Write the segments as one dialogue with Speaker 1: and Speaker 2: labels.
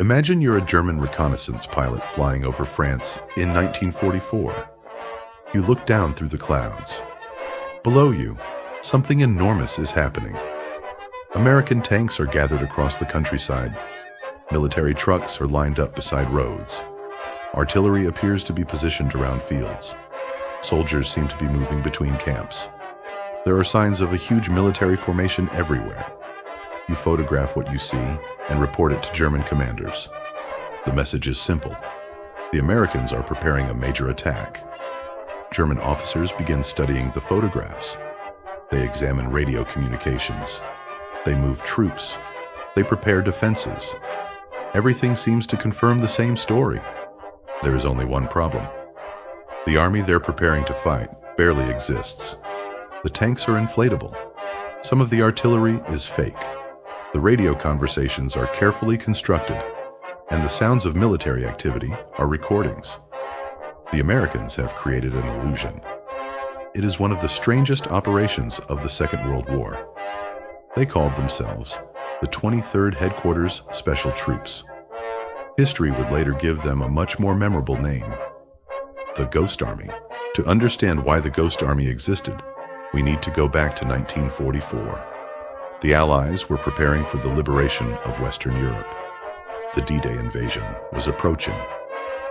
Speaker 1: Imagine you're a German reconnaissance pilot flying over France in 1944. You look down through the clouds. Below you, something enormous is happening. American tanks are gathered across the countryside. Military trucks are lined up beside roads. Artillery appears to be positioned around fields. Soldiers seem to be moving between camps. There are signs of a huge military formation everywhere. You photograph what you see and report it to German commanders. The message is simple. The Americans are preparing a major attack. German officers begin studying the photographs. They examine radio communications. They move troops. They prepare defenses. Everything seems to confirm the same story. There is only one problem. The army they're preparing to fight barely exists. The tanks are inflatable. Some of the artillery is fake. The radio conversations are carefully constructed, and the sounds of military activity are recordings. The Americans have created an illusion. It is one of the strangest operations of the Second World War. They called themselves the 23rd Headquarters Special Troops. History would later give them a much more memorable name, the Ghost Army. To understand why the Ghost Army existed, we need to go back to 1944. The Allies were preparing for the liberation of Western Europe. The D-Day invasion was approaching,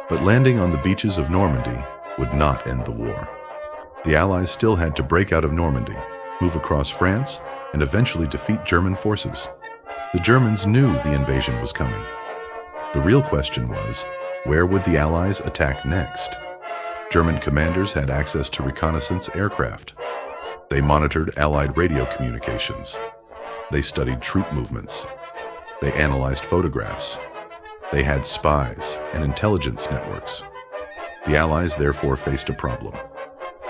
Speaker 1: but landing on the beaches of Normandy would not end the war. The Allies still had to break out of Normandy, move across France, and eventually defeat German forces. The Germans knew the invasion was coming. The real question was, where would the Allies attack next? German commanders had access to reconnaissance aircraft. They monitored Allied radio communications. They studied troop movements. They analyzed photographs. They had spies and intelligence networks. The Allies therefore faced a problem.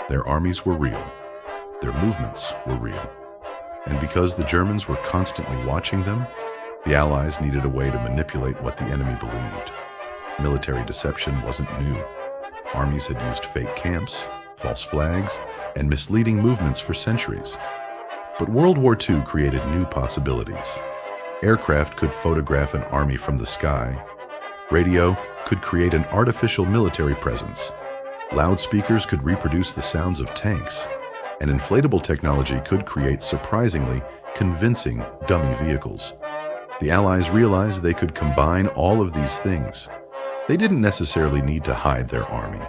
Speaker 1: Their armies were real. Their movements were real. And because the Germans were constantly watching them, the Allies needed a way to manipulate what the enemy believed. Military deception wasn't new. Armies had used fake camps, false flags, and misleading movements for centuries. But World War II created new possibilities. Aircraft could photograph an army from the sky. Radio could create an artificial military presence. Loudspeakers could reproduce the sounds of tanks. And inflatable technology could create surprisingly convincing dummy vehicles. The Allies realized they could combine all of these things. They didn't necessarily need to hide their army.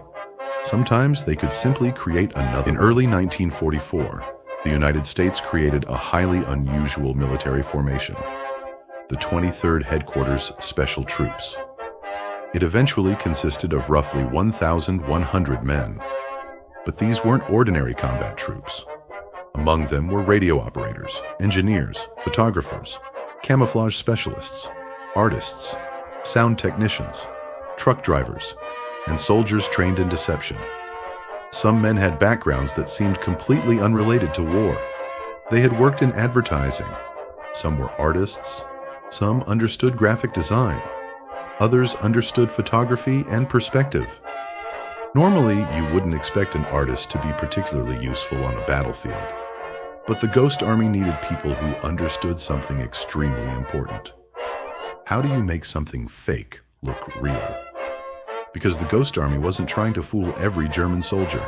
Speaker 1: Sometimes they could simply create another. In early 1944, the United States created a highly unusual military formation, the 23rd Headquarters Special Troops. It eventually consisted of roughly 1,100 men. But these weren't ordinary combat troops. Among them were radio operators, engineers, photographers, camouflage specialists, artists, sound technicians, truck drivers, and soldiers trained in deception. Some men had backgrounds that seemed completely unrelated to war. They had worked in advertising. Some were artists. Some understood graphic design. Others understood photography and perspective. Normally, you wouldn't expect an artist to be particularly useful on a battlefield. But the Ghost Army needed people who understood something extremely important. How do you make something fake look real? Because the Ghost Army wasn't trying to fool every German soldier.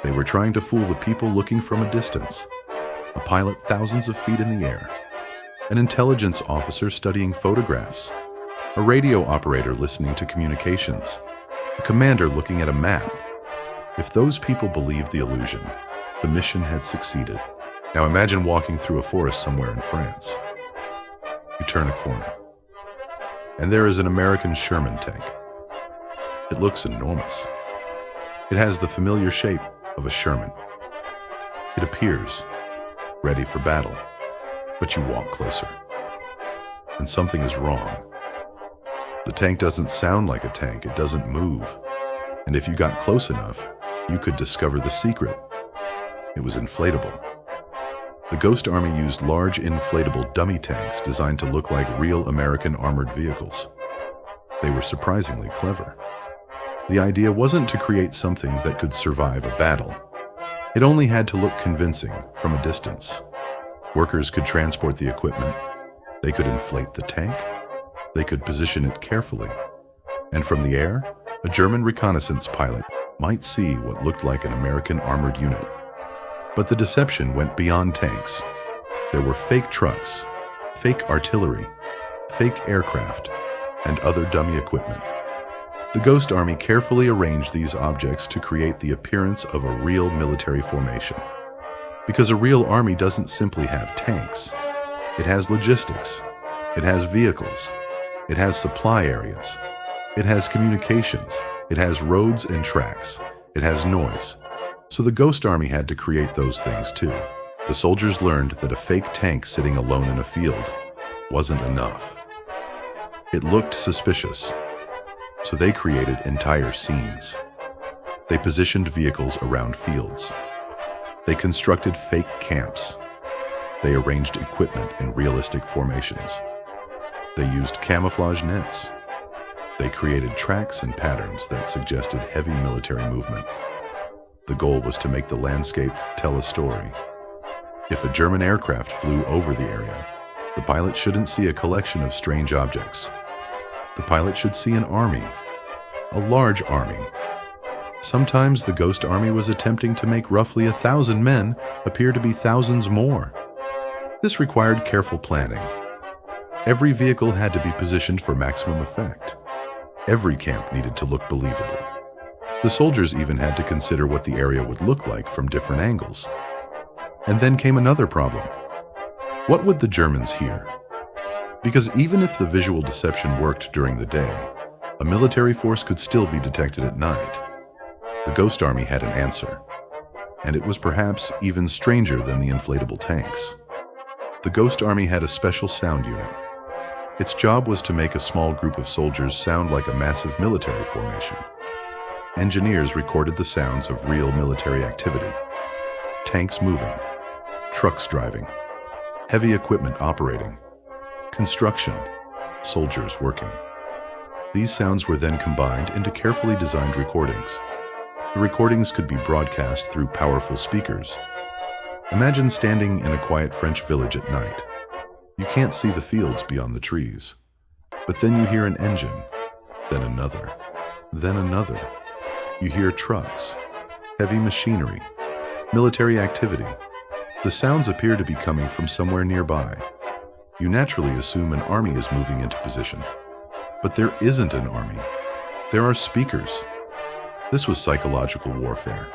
Speaker 1: They were trying to fool the people looking from a distance, a pilot thousands of feet in the air, an intelligence officer studying photographs, a radio operator listening to communications, a commander looking at a map. If those people believed the illusion, the mission had succeeded. Now imagine walking through a forest somewhere in France. You turn a corner, and there is an American Sherman tank. It looks enormous. It has the familiar shape of a Sherman. It appears ready for battle, but you walk closer, and something is wrong. The tank doesn't sound like a tank, it doesn't move. And if you got close enough, you could discover the secret. It was inflatable. The Ghost Army used large inflatable dummy tanks designed to look like real American armored vehicles. They were surprisingly clever. The idea wasn't to create something that could survive a battle. It only had to look convincing from a distance. Workers could transport the equipment. They could inflate the tank. They could position it carefully, and from the air, a German reconnaissance pilot might see what looked like an American armored unit. But the deception went beyond tanks. There were fake trucks, fake artillery, fake aircraft, and other dummy equipment. The Ghost Army carefully arranged these objects to create the appearance of a real military formation. Because a real army doesn't simply have tanks. It has logistics. It has vehicles. It has supply areas. It has communications. It has roads and tracks. It has noise. So the Ghost Army had to create those things too. The soldiers learned that a fake tank sitting alone in a field wasn't enough. It looked suspicious. So they created entire scenes. They positioned vehicles around fields. They constructed fake camps. They arranged equipment in realistic formations. They used camouflage nets. They created tracks and patterns that suggested heavy military movement. The goal was to make the landscape tell a story. If a German aircraft flew over the area, the pilot shouldn't see a collection of strange objects. The pilot should see an army, a large army. Sometimes the Ghost Army was attempting to make roughly 1,000 men appear to be thousands more. This required careful planning. Every vehicle had to be positioned for maximum effect. Every camp needed to look believable. The soldiers even had to consider what the area would look like from different angles. And then came another problem. What would the Germans hear? Because even if the visual deception worked during the day, a military force could still be detected at night. The Ghost Army had an answer, and it was perhaps even stranger than the inflatable tanks. The Ghost Army had a special sound unit. Its job was to make a small group of soldiers sound like a massive military formation. Engineers recorded the sounds of real military activity. Tanks moving, trucks driving, heavy equipment operating, construction, soldiers working. These sounds were then combined into carefully designed recordings. The recordings could be broadcast through powerful speakers. Imagine standing in a quiet French village at night. You can't see the fields beyond the trees. But then you hear an engine, then another, then another. You hear trucks, heavy machinery, military activity. The sounds appear to be coming from somewhere nearby. You naturally assume an army is moving into position. But there isn't an army. There are speakers. This was psychological warfare.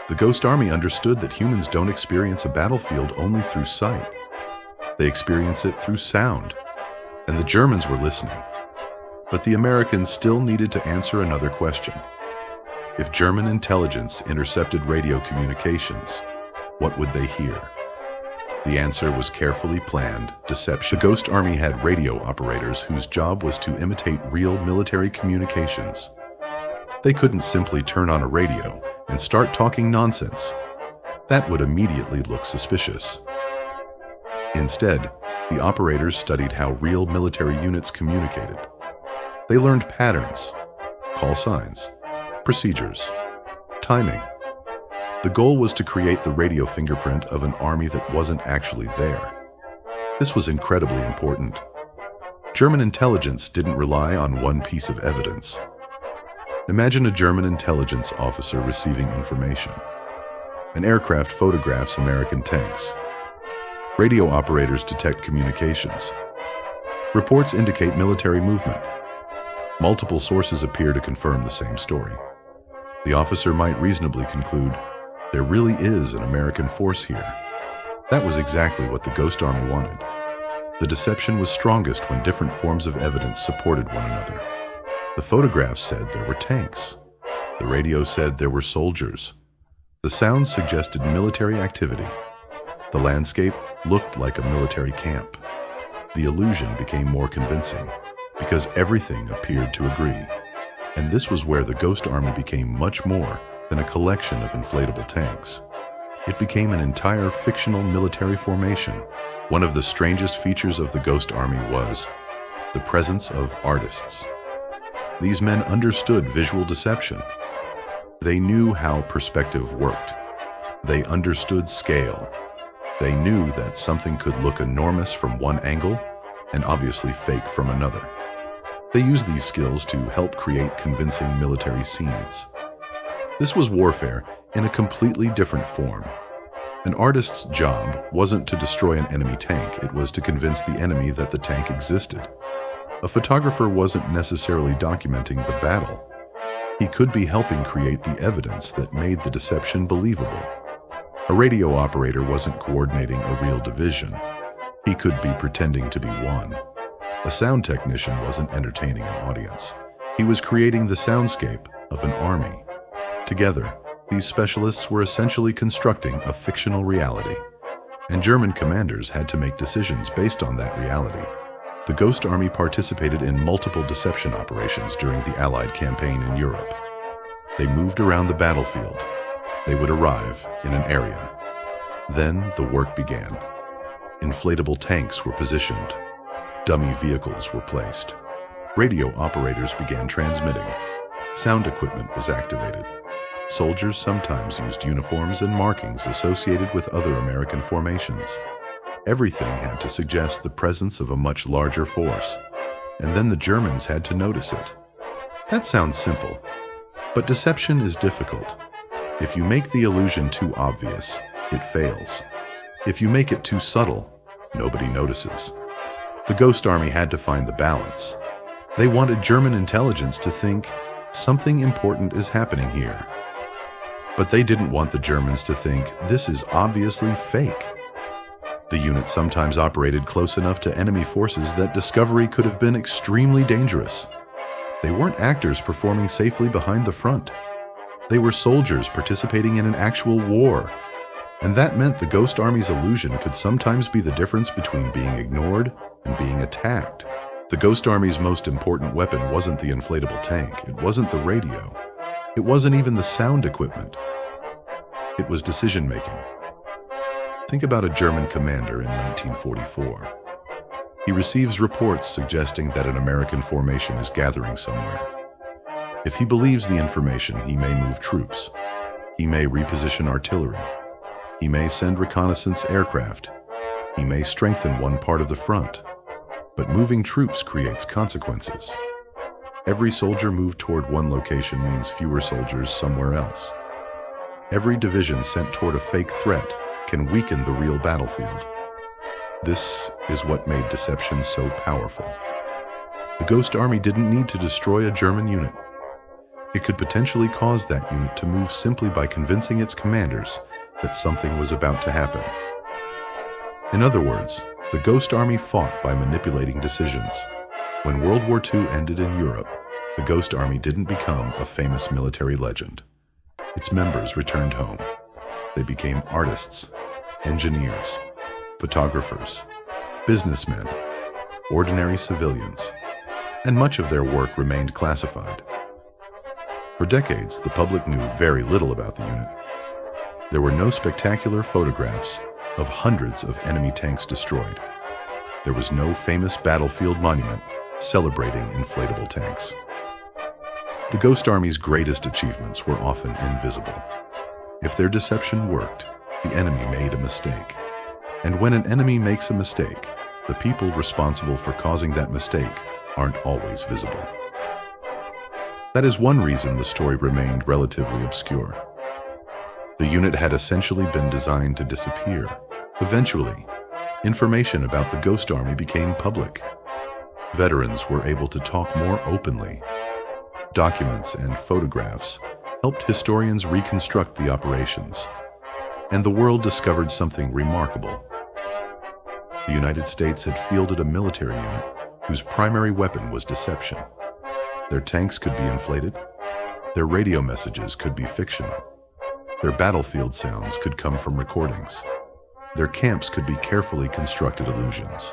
Speaker 1: The Ghost Army understood that humans don't experience a battlefield only through sight. They experience it through sound. And the Germans were listening. But the Americans still needed to answer another question. If German intelligence intercepted radio communications, what would they hear? The answer was carefully planned deception. The Ghost Army had radio operators whose job was to imitate real military communications. They couldn't simply turn on a radio and start talking nonsense. That would immediately look suspicious. Instead, the operators studied how real military units communicated. They learned patterns, call signs, procedures, timing. The goal was to create the radio fingerprint of an army that wasn't actually there. This was incredibly important. German intelligence didn't rely on one piece of evidence. Imagine a German intelligence officer receiving information. An aircraft photographs American tanks. Radio operators detect communications. Reports indicate military movement. Multiple sources appear to confirm the same story. The officer might reasonably conclude, there really is an American force here. That was exactly what the Ghost Army wanted. The deception was strongest when different forms of evidence supported one another. The photographs said there were tanks. The radio said there were soldiers. The sounds suggested military activity. The landscape looked like a military camp. The illusion became more convincing because everything appeared to agree. And this was where the Ghost Army became much more than a collection of inflatable tanks. It became an entire fictional military formation. One of the strangest features of the Ghost Army was the presence of artists. These men understood visual deception. They knew how perspective worked. They understood scale. They knew that something could look enormous from one angle and obviously fake from another. They used these skills to help create convincing military scenes. This was warfare in a completely different form. An artist's job wasn't to destroy an enemy tank, it was to convince the enemy that the tank existed. A photographer wasn't necessarily documenting the battle. He could be helping create the evidence that made the deception believable. A radio operator wasn't coordinating a real division. He could be pretending to be one. A sound technician wasn't entertaining an audience. He was creating the soundscape of an army. Together, these specialists were essentially constructing a fictional reality, and German commanders had to make decisions based on that reality. The Ghost Army participated in multiple deception operations during the Allied campaign in Europe. They moved around the battlefield. They would arrive in an area. Then the work began. Inflatable tanks were positioned. Dummy vehicles were placed. Radio operators began transmitting. Sound equipment was activated. Soldiers sometimes used uniforms and markings associated with other American formations. Everything had to suggest the presence of a much larger force, and then the Germans had to notice it. That sounds simple, but deception is difficult. If you make the illusion too obvious, it fails. If you make it too subtle, nobody notices. The Ghost Army had to find the balance. They wanted German intelligence to think, something important is happening here. But they didn't want the Germans to think, this is obviously fake. The unit sometimes operated close enough to enemy forces that discovery could have been extremely dangerous. They weren't actors performing safely behind the front. They were soldiers participating in an actual war. And that meant the Ghost Army's illusion could sometimes be the difference between being ignored and being attacked. The Ghost Army's most important weapon wasn't the inflatable tank, it wasn't the radio, it wasn't even the sound equipment. It was decision-making. Think about a German commander in 1944. He receives reports suggesting that an American formation is gathering somewhere. If he believes the information, he may move troops. He may reposition artillery. He may send reconnaissance aircraft. He may strengthen one part of the front. But moving troops creates consequences. Every soldier moved toward one location means fewer soldiers somewhere else. Every division sent toward a fake threat can weaken the real battlefield. This is what made deception so powerful. The Ghost Army didn't need to destroy a German unit. It could potentially cause that unit to move simply by convincing its commanders that something was about to happen. In other words, the Ghost Army fought by manipulating decisions. When World War II ended in Europe, the Ghost Army didn't become a famous military legend. Its members returned home. They became artists, engineers, photographers, businessmen, ordinary civilians, and much of their work remained classified. For decades, the public knew very little about the unit. There were no spectacular photographs of hundreds of enemy tanks destroyed. There was no famous battlefield monument celebrating inflatable tanks. The Ghost Army's greatest achievements were often invisible. If their deception worked, the enemy made a mistake. And when an enemy makes a mistake, the people responsible for causing that mistake aren't always visible. That is one reason the story remained relatively obscure. The unit had essentially been designed to disappear. Eventually, information about the Ghost Army became public. Veterans were able to talk more openly. Documents and photographs helped historians reconstruct the operations, and the world discovered something remarkable. The United States had fielded a military unit whose primary weapon was deception. Their tanks could be inflated, their radio messages could be fictional, their battlefield sounds could come from recordings, their camps could be carefully constructed illusions,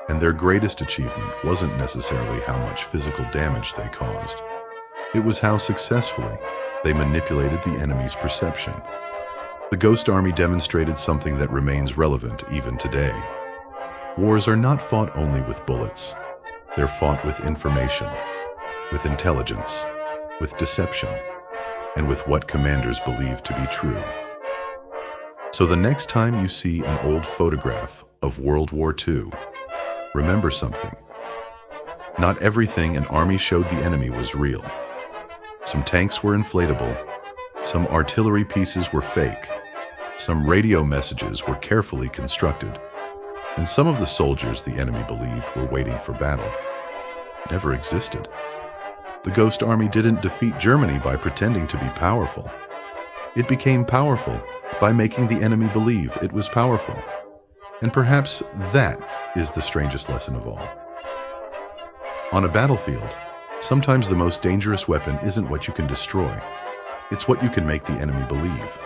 Speaker 1: and their greatest achievement wasn't necessarily how much physical damage they caused. It was how successfully they manipulated the enemy's perception. The Ghost Army demonstrated something that remains relevant even today. Wars are not fought only with bullets. They're fought with information, with intelligence, with deception, and with what commanders believe to be true. So the next time you see an old photograph of World War II, remember something. Not everything an army showed the enemy was real. Some tanks were inflatable, some artillery pieces were fake, some radio messages were carefully constructed, and some of the soldiers the enemy believed were waiting for battle never existed. The Ghost Army didn't defeat Germany by pretending to be powerful. It became powerful by making the enemy believe it was powerful. And perhaps that is the strangest lesson of all. On a battlefield, sometimes the most dangerous weapon isn't what you can destroy. It's what you can make the enemy believe.